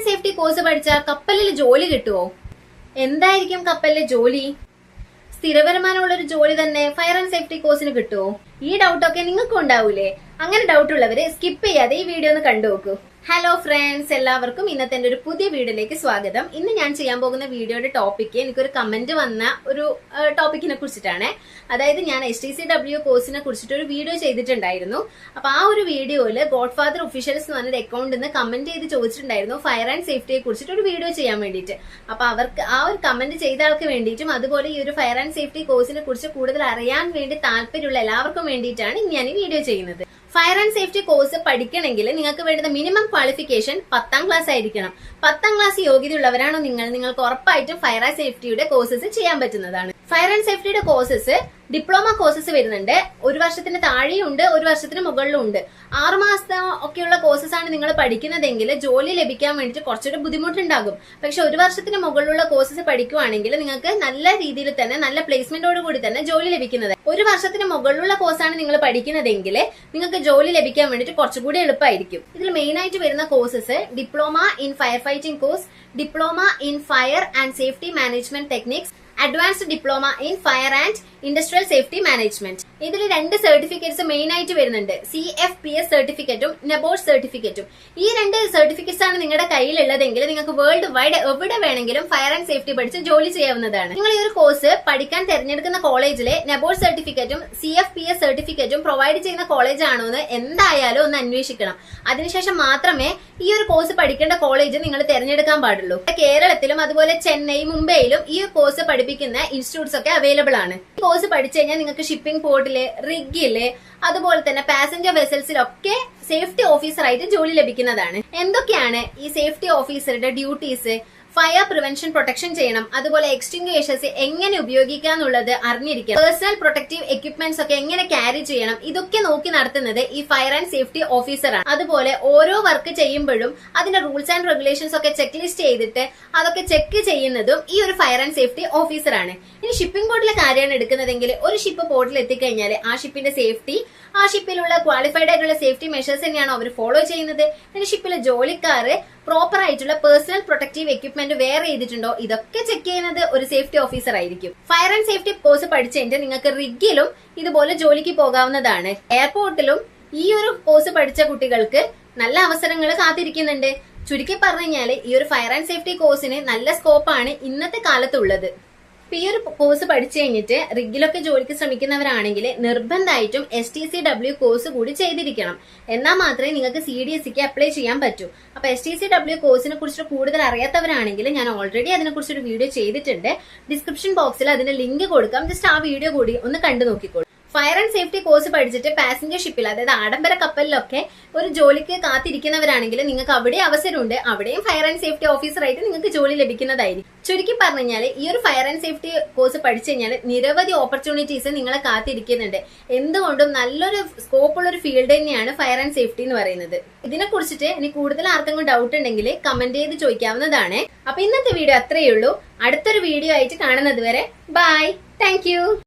And safety course പഠിച്ചാൽ കപ്പലിൽ ജോലി കിട്ടുമോ? എന്തായിരിക്കും കപ്പലിലെ ജോലി? സ്ഥിര വരുമാനമുള്ള ഒരു ജോലി തന്നെ ഫയർ ആൻഡ് സേഫ്റ്റി കോഴ്സിന് കിട്ടുമോ? ഈ ഡൗട്ടൊക്കെ നിങ്ങൾക്കും ഉണ്ടാവൂലേ? അങ്ങനെ ഡൗട്ട് ഉള്ളവര് സ്കിപ്പ് ചെയ്യാതെ ഈ വീഡിയോ ഒന്ന് കണ്ടു നോക്കൂ. ഹലോ ഫ്രണ്ട്സ്, എല്ലാവർക്കും ഇന്നത്തെ എന്റെ ഒരു പുതിയ വീഡിയോയിലേക്ക് സ്വാഗതം. ഇന്ന് ഞാൻ ചെയ്യാൻ പോകുന്ന വീഡിയോയുടെ ടോപ്പിക്ക് എനിക്കൊരു കമന്റ് വന്ന ഒരു ടോപ്പിക്കിനെ കുറിച്ചിട്ടാണ്. അതായത് ഞാൻ HTCW കോഴ്സിനെ കുറിച്ചിട്ട് ഒരു വീഡിയോ ചെയ്തിട്ടുണ്ടായിരുന്നു. അപ്പൊ ആ ഒരു വീഡിയോയില് ഗോഡ് ഫാദർ ഒഫീഷ്യൽസ് എന്ന് പറഞ്ഞൊരു അക്കൗണ്ടിൽ നിന്ന് കമന്റ് ചെയ്ത് ചോദിച്ചിട്ടുണ്ടായിരുന്നു ഫയർ ആൻഡ് സേഫ്റ്റിയെ കുറിച്ചിട്ട് ഒരു വീഡിയോ ചെയ്യാൻ വേണ്ടിയിട്ട്. അപ്പൊ അവർക്ക് ആ ഒരു കമന്റ് ചെയ്ത ആൾക്ക് വേണ്ടിയിട്ടും അതുപോലെ ഈ ഒരു ഫയർ ആൻഡ് സേഫ്റ്റി കോഴ്സിനെ കുറിച്ച് കൂടുതൽ അറിയാൻ വേണ്ടി താല്പര്യമുള്ള എല്ലാവർക്കും വേണ്ടിയിട്ടാണ് ഞാൻ ഈ വീഡിയോ ചെയ്യുന്നത്. ഫയർ ആൻഡ് സേഫ്റ്റി കോഴ്സ് പഠിക്കണമെങ്കിൽ നിങ്ങൾക്ക് വേണ്ടുന്ന മിനിമം ക്വാളിഫിക്കേഷൻ 10ാം ക്ലാസ് ആയിരിക്കണം. 10ാം ക്ലാസ് യോഗ്യതയുള്ളവരാണോ നിങ്ങൾക്ക് ഉറപ്പായിട്ടും ഫയർ ആൻഡ് സേഫ്റ്റിയുടെ കോഴ്സസ് ചെയ്യാൻ പറ്റുന്നതാണ്. ഫയർ ആൻഡ് സേഫ്റ്റിയുടെ കോഴ്സസ് ഡിപ്ലോമ കോഴ്സസ് വരുന്നുണ്ട്. ഒരു വർഷത്തിന് താഴെയുണ്ട്, ഒരു വർഷത്തിന് മുകളിലും ഉണ്ട്. 6 മാസത്തെ ഒക്കെയുള്ള കോഴ്സസ് ആണ് നിങ്ങൾ പഠിക്കുന്നതെങ്കിൽ ജോലി ലഭിക്കാൻ വേണ്ടിയിട്ട് കുറച്ചുകൂടി ബുദ്ധിമുട്ടുണ്ടാകും. പക്ഷെ ഒരു വർഷത്തിന് മുകളിലുള്ള കോഴ്സസ് പഠിക്കുവാണെങ്കിൽ നിങ്ങൾക്ക് നല്ല രീതിയിൽ തന്നെ നല്ല പ്ലേസ്മെന്റോട് കൂടി തന്നെ ജോലി ലഭിക്കുന്നത്. ഒരു വർഷത്തിന് മുകളിലുള്ള കോഴ്സാണ് നിങ്ങൾ പഠിക്കുന്നതെങ്കിൽ നിങ്ങൾക്ക് ജോലി ലഭിക്കാൻ വേണ്ടിയിട്ട് കുറച്ചുകൂടി എളുപ്പമായിരിക്കും. ഇതിൽ മെയിൻ ആയിട്ട് വരുന്ന courses diploma in fire fighting course, diploma in fire and safety management techniques, advanced diploma in fire and industrial safety management. ഇതിൽ 2 സർട്ടിഫിക്കറ്റ്സ് മെയിൻ ആയിട്ട് വരുന്നുണ്ട്. CFPS സർട്ടിഫിക്കറ്റും NABORD സർട്ടിഫിക്കറ്റും. ഈ 2 സർട്ടിഫിക്കറ്റ്സ് ആണ് നിങ്ങളുടെ കയ്യിലുള്ളതെങ്കിൽ നിങ്ങൾക്ക് വേൾഡ് വൈഡ് എവിടെ വേണമെങ്കിലും ഫയർ ആൻഡ് സേഫ്റ്റി പഠിച്ച് ജോലി ചെയ്യാവുന്നതാണ്. നിങ്ങൾ ഈ ഒരു കോഴ്സ് പഠിക്കാൻ തിരഞ്ഞെടുക്കുന്ന കോളേജിലെ NABORD സർട്ടിഫിക്കറ്റും CFPS സർട്ടിഫിക്കറ്റും പ്രൊവൈഡ് ചെയ്യുന്ന കോളേജ് ആണോ എന്ന് എന്തായാലും ഒന്ന് അന്വേഷിക്കണം. അതിനുശേഷം മാത്രമേ ഈ ഒരു കോഴ്സ് പഠിക്കേണ്ട കോളേജ് നിങ്ങൾ തിരഞ്ഞെടുക്കാൻ പാടുള്ളൂ. കേരളത്തിലും അതുപോലെ ചെന്നൈ, മുംബൈയിലും ഈ കോഴ്സ് പഠിപ്പിക്കുന്ന ഇൻസ്റ്റിറ്റ്യൂട്ട്സ് ഒക്കെ അവൈലബിൾ ആണ്. ഈ കോഴ്സ് പഠിച്ചു കഴിഞ്ഞാൽ നിങ്ങൾക്ക് ഷിപ്പിംഗ് പോർട്ടില്, റിഗില്, അതുപോലെ തന്നെ പാസഞ്ചർ വെസൽസിലൊക്കെ സേഫ്റ്റി ഓഫീസർ ആയിട്ട് ജോലി ലഭിക്കുന്നതാണ്. എന്തൊക്കെയാണ് ഈ സേഫ്റ്റി ഓഫീസറുടെ ഡ്യൂട്ടീസ്? ഫയർ പ്രിവെൻഷൻ പ്രൊട്ടക്ഷൻ ചെയ്യണം, അതുപോലെ എക്സ്റ്റിംഗ്വിഷേഴ്സ് എങ്ങനെ ഉപയോഗിക്കാന്നുള്ളത് അറിഞ്ഞിരിക്കണം, പേഴ്സണൽ പ്രൊട്ടക്റ്റീവ് എക്യുപ്മെന്റ്സ് ഒക്കെ എങ്ങനെ ക്യാരി ചെയ്യണം, ഇതൊക്കെ നോക്കി നടത്തുന്നത് ഈ ഫയർ ആൻഡ് സേഫ്റ്റി ഓഫീസറാണ്. അതുപോലെ ഓരോ വർക്ക് ചെയ്യുമ്പോഴും അതിന്റെ റൂൾസ് ആൻഡ് റെഗുലേഷൻസ് ഒക്കെ ചെക്ക് ലിസ്റ്റ് ചെയ്തിട്ട് അതൊക്കെ ചെക്ക് ചെയ്യുന്നതും ഈ ഒരു ഫയർ ആൻഡ് സേഫ്റ്റി ഓഫീസറാണ്. ഇനി ഷിപ്പിംഗ് പോർട്ടിലെ കാര്യമാണ് എടുക്കുന്നതെങ്കിൽ ഒരു ഷിപ്പ് പോർട്ടിൽ എത്തിക്കഴിഞ്ഞാൽ ആ ഷിപ്പിന്റെ സേഫ്റ്റി, ആ ഷിപ്പിലുള്ള ക്വാളിഫൈഡ് ആയിട്ടുള്ള സേഫ്റ്റി മെഷേഴ്സ് തന്നെയാണോ അവർ ഫോളോ ചെയ്യുന്നത്, പിന്നെ ഷിപ്പിലെ ജോലിക്കാര് പ്രോപ്പർ ആയിട്ടുള്ള പേഴ്സണൽ പ്രൊട്ടക്റ്റീവ് എക്യുപ്മെന്റ് വെയർ ചെയ്തിട്ടുണ്ടോ, ഇതൊക്കെ ചെക്ക് ചെയ്യുന്നത് ഒരു സേഫ്റ്റി ഓഫീസർ ആയിരിക്കും. ഫയർ ആൻഡ് സേഫ്റ്റി കോഴ്സ് പഠിച്ചതിന്റെ നിങ്ങൾക്ക് റിഗിലും ഇതുപോലെ ജോലിക്ക് പോകാവുന്നതാണ്. എയർപോർട്ടിലും ഈ ഒരു കോഴ്സ് പഠിച്ച കുട്ടികൾക്ക് നല്ല അവസരങ്ങൾ കാത്തിരിക്കുന്നുണ്ട്. ചുരുക്കി പറഞ്ഞു കഴിഞ്ഞാല് ഈ ഒരു ഫയർ ആൻഡ് സേഫ്റ്റി കോഴ്സിന് നല്ല സ്കോപ്പാണ് ഇന്നത്തെ കാലത്തുള്ളത്. ഈ ഒരു കോഴ്സ് പഠിച്ചു കഴിഞ്ഞിട്ട് റിഗിലൊക്കെ ജോലിക്ക് ശ്രമിക്കുന്നവരാണെങ്കിൽ നിർബന്ധമായിട്ടും HTCW കോഴ്സ് കൂടി ചെയ്തിരിക്കണം. എന്നാൽ മാത്രമേ നിങ്ങൾക്ക് CDSEക്ക് അപ്ലൈ ചെയ്യാൻ പറ്റൂ. അപ്പൊ HTCW കോഴ്സിനെ കുറിച്ച് കൂടുതൽ അറിയാത്തവരാണെങ്കിൽ ഞാൻ ഓൾറെഡി അതിനെ കുറിച്ചൊരു വീഡിയോ ചെയ്തിട്ടുണ്ട്. ഡിസ്ക്രിപ്ഷൻ ബോക്സിൽ അതിന്റെ ലിങ്ക് കൊടുക്കാം. ജസ്റ്റ് ആ വീഡിയോ കൂടി ഒന്ന് കണ്ടു നോക്കിക്കോളൂ. ഫയർ ആൻഡ് സേഫ്റ്റി കോഴ്സ് പഠിച്ചിട്ട് പാസഞ്ചർ ഷിപ്പിൽ, അതായത് ആഡംബര കപ്പലിലൊക്കെ ഒരു ജോലിക്ക് കാത്തിരിക്കുന്നവരാണെങ്കിൽ നിങ്ങൾക്ക് അവിടെ അവസരമുണ്ട്. അവിടെയും ഫയർ ആൻഡ് സേഫ്റ്റി ഓഫീസറായിട്ട് നിങ്ങൾക്ക് ജോലി ലഭിക്കുന്നതായിരിക്കും. ചുരുക്കി പറഞ്ഞു കഴിഞ്ഞാൽ ഈ ഒരു ഫയർ ആൻഡ് സേഫ്റ്റി കോഴ്സ് പഠിച്ചു കഴിഞ്ഞാൽ നിരവധി ഓപ്പർച്യൂണിറ്റീസ് നിങ്ങളെ കാത്തിരിക്കുന്നുണ്ട്. എന്തുകൊണ്ടും നല്ലൊരു സ്കോപ്പുള്ള ഒരു ഫീൽഡ് തന്നെയാണ് ഫയർ ആൻഡ് സേഫ്റ്റി എന്ന് പറയുന്നത്. ഇതിനെ കുറിച്ചിട്ട് ഇനി കൂടുതൽ ആർക്കെങ്കിലും ഡൗട്ട് ഉണ്ടെങ്കിൽ കമന്റ് ചെയ്ത് ചോദിക്കാവുന്നതാണ്. അപ്പൊ ഇന്നത്തെ വീഡിയോ അത്രയേ ഉള്ളൂ. അടുത്തൊരു വീഡിയോ ആയിട്ട് കാണുന്നത് വരെ ബൈ, താങ്ക് യു.